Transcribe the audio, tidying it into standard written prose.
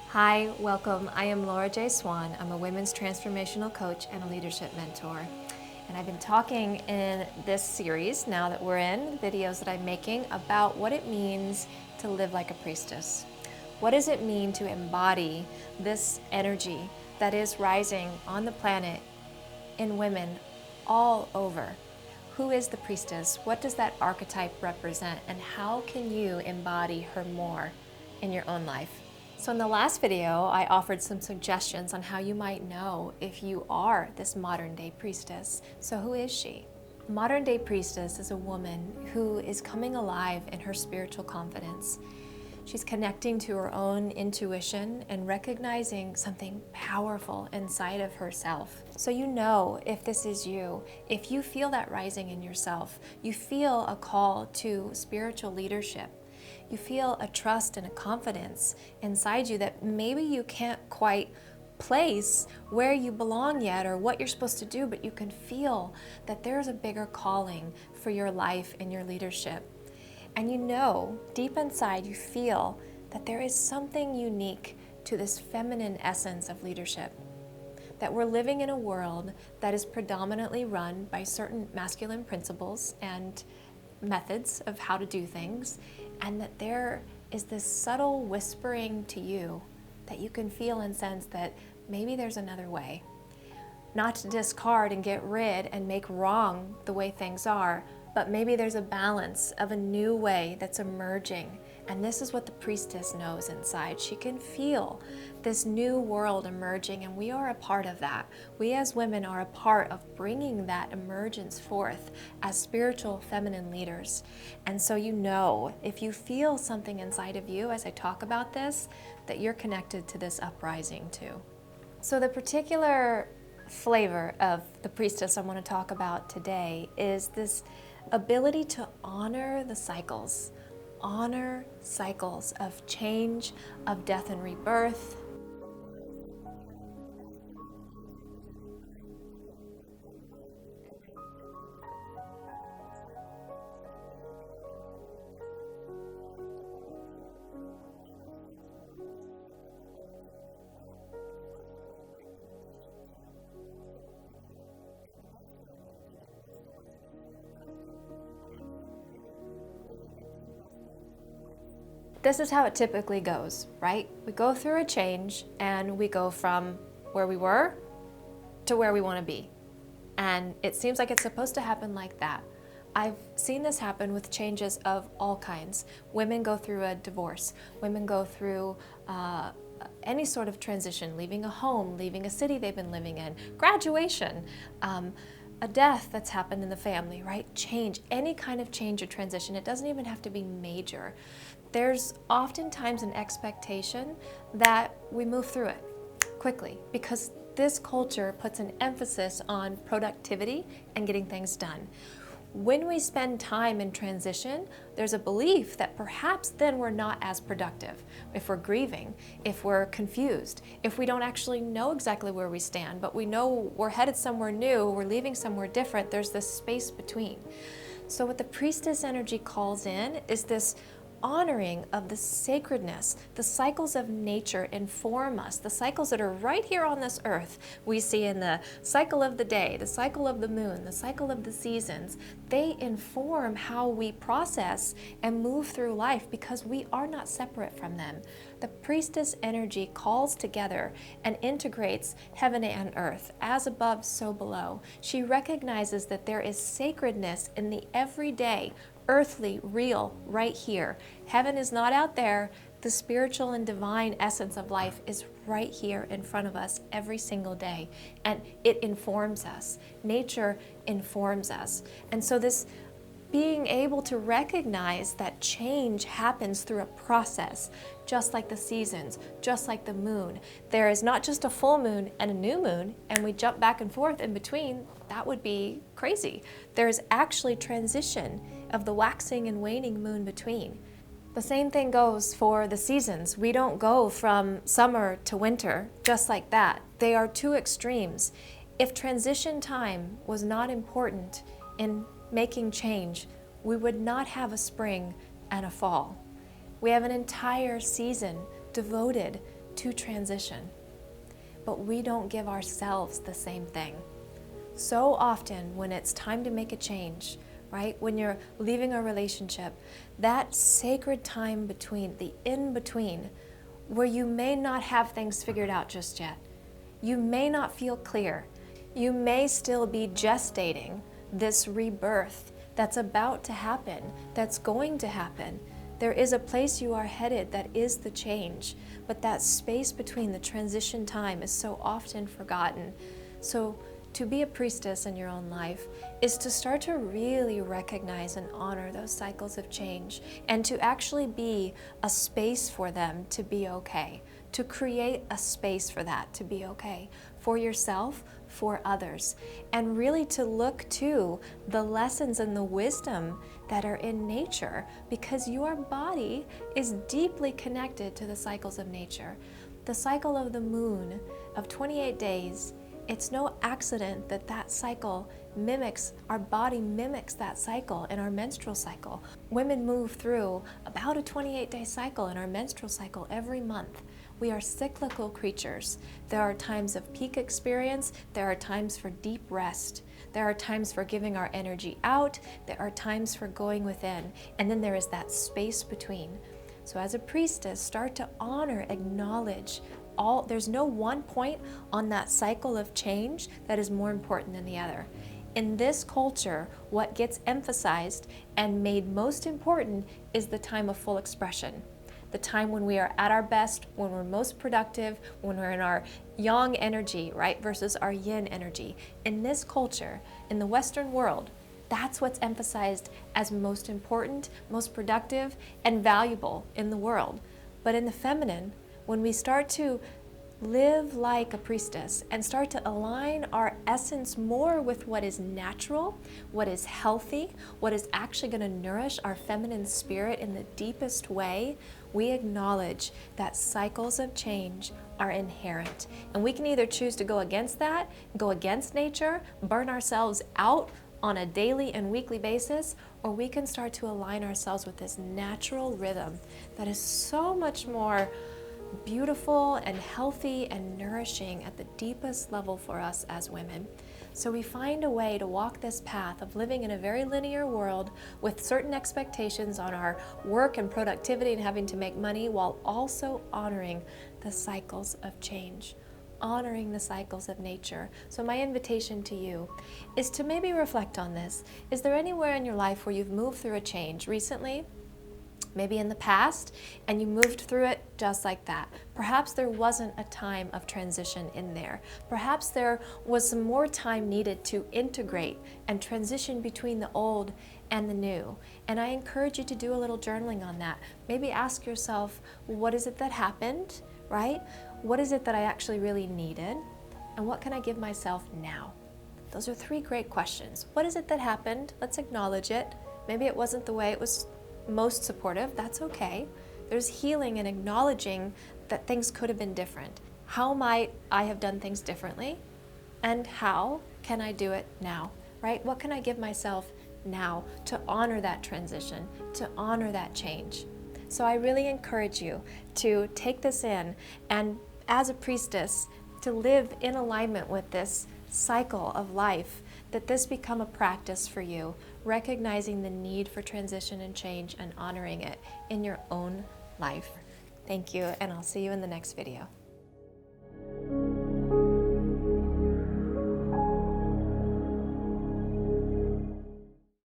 Hi, welcome. I am Laura J. Swan. I'm a women's transformational coach and a leadership mentor. And I've been talking in this series, now that we're in, videos that I'm making, about what it means to live like a priestess. What does it mean to embody this energy that is rising on the planet in women all over? Who is the priestess? What does that archetype represent? And how can you embody her more in your own life? So in the last video, I offered some suggestions on how you might know if you are this modern day priestess. So who is she? Modern day priestess is a woman who is coming alive in her spiritual confidence. She's connecting to her own intuition and recognizing something powerful inside of herself. So you know if this is you, if you feel that rising in yourself, you feel a call to spiritual leadership. You feel a trust and a confidence inside you that maybe you can't quite place where you belong yet or what you're supposed to do, but you can feel that there's a bigger calling for your life and your leadership. And you know, deep inside, you feel that there is something unique to this feminine essence of leadership. That we're living in a world that is predominantly run by certain masculine principles and methods of how to do things, and that there is this subtle whispering to you that you can feel and sense that maybe there's another way. Not to discard and get rid and make wrong the way things are, but maybe there's a balance of a new way that's emerging. And this is what the priestess knows inside. She can feel this new world emerging, and we are a part of that. We as women are a part of bringing that emergence forth as spiritual feminine leaders. And so you know, if you feel something inside of you as I talk about this, that you're connected to this uprising too. So the particular flavor of the priestess I want to talk about today is this ability to honor the cycles. Honor cycles of change, of death and rebirth. This is how it typically goes, right? We go through a change and we go from where we were to where we want to be. And it seems like it's supposed to happen like that. I've seen this happen with changes of all kinds. Women go through a divorce. Women go through any sort of transition, leaving a home, leaving a city they've been living in, graduation, a death that's happened in the family, right? Change, any kind of change or transition. It doesn't even have to be major. There's oftentimes an expectation that we move through it quickly because this culture puts an emphasis on productivity and getting things done. When we spend time in transition, there's a belief that perhaps then we're not as productive. If we're grieving, if we're confused, if we don't actually know exactly where we stand, but we know we're headed somewhere new, we're leaving somewhere different, there's this space between. So what the priestess energy calls in is this honoring of the sacredness. The cycles of nature inform us. The cycles that are right here on this earth, we see in the cycle of the day, the cycle of the moon, the cycle of the seasons. They inform how we process and move through life because we are not separate from them. The priestess energy calls together and integrates heaven and earth, as above, so below. She recognizes that there is sacredness in the everyday, earthly, real, right here. Heaven is not out there. The spiritual and divine essence of life is right here in front of us every single day, and it informs us. Nature informs us. And so this being able to recognize that change happens through a process, just like the seasons, just like the moon. There is not just a full moon and a new moon, and we jump back and forth in between. That would be crazy. There is actually transition of the waxing and waning moon between. The same thing goes for the seasons. We don't go from summer to winter just like that. They are two extremes. If transition time was not important in making change, we would not have a spring and a fall. We have an entire season devoted to transition, but we don't give ourselves the same thing. So often when it's time to make a change, right? When you're leaving a relationship, that sacred time between, the in-between, where you may not have things figured out just yet. You may not feel clear. You may still be gestating this rebirth that's about to happen, that's going to happen. There is a place you are headed that is the change, but that space between the transition time is so often forgotten. So to be a priestess in your own life is to start to really recognize and honor those cycles of change, and to actually be a space for them to be okay, to create a space for that to be okay, for yourself, for others, and really to look to the lessons and the wisdom that are in nature, because your body is deeply connected to the cycles of nature. The cycle of the moon of 28 days, it's no accident that that cycle mimics, our body mimics that cycle in our menstrual cycle. Women move through about a 28-day cycle in our menstrual cycle every month. We are cyclical creatures. There are times of peak experience, there are times for deep rest, there are times for giving our energy out, there are times for going within, and then there is that space between. So as a priestess, start to honor, acknowledge there's no one point on that cycle of change that is more important than the other. In this culture, what gets emphasized and made most important is the time of full expression. The time when we are at our best, when we're most productive, when we're in our yang energy, right, versus our yin energy. In this culture, in the Western world, that's what's emphasized as most important, most productive, and valuable in the world. But in the feminine, when we start to live like a priestess and start to align our essence more with what is natural, what is healthy, what is actually going to nourish our feminine spirit in the deepest way, we acknowledge that cycles of change are inherent. And we can either choose to go against that, go against nature, burn ourselves out on a daily and weekly basis, or we can start to align ourselves with this natural rhythm that is so much more beautiful and healthy and nourishing at the deepest level for us as women. So we find a way to walk this path of living in a very linear world with certain expectations on our work and productivity and having to make money, while also honoring the cycles of change, honoring the cycles of nature. So my invitation to you is to maybe reflect on this. Is there anywhere in your life where you've moved through a change recently, maybe in the past, and you moved through it just like that? Perhaps there wasn't a time of transition in there. Perhaps there was some more time needed to integrate and transition between the old and the new. And I encourage you to do a little journaling on that. Maybe ask yourself, what is it that happened, right? What is it that I actually really needed? And what can I give myself now? Those are 3 great questions. What is it that happened? Let's acknowledge it. Maybe it wasn't the way it was most supportive. That's okay. There's healing in acknowledging that things could have been different. How might I have done things differently? And how can I do it now, right? What can I give myself now to honor that transition, to honor that change? So I really encourage you to take this in, and as a priestess, to live in alignment with this cycle of life, that this become a practice for you, recognizing the need for transition and change and honoring it in your own life. Thank you, and I'll see you in the next video.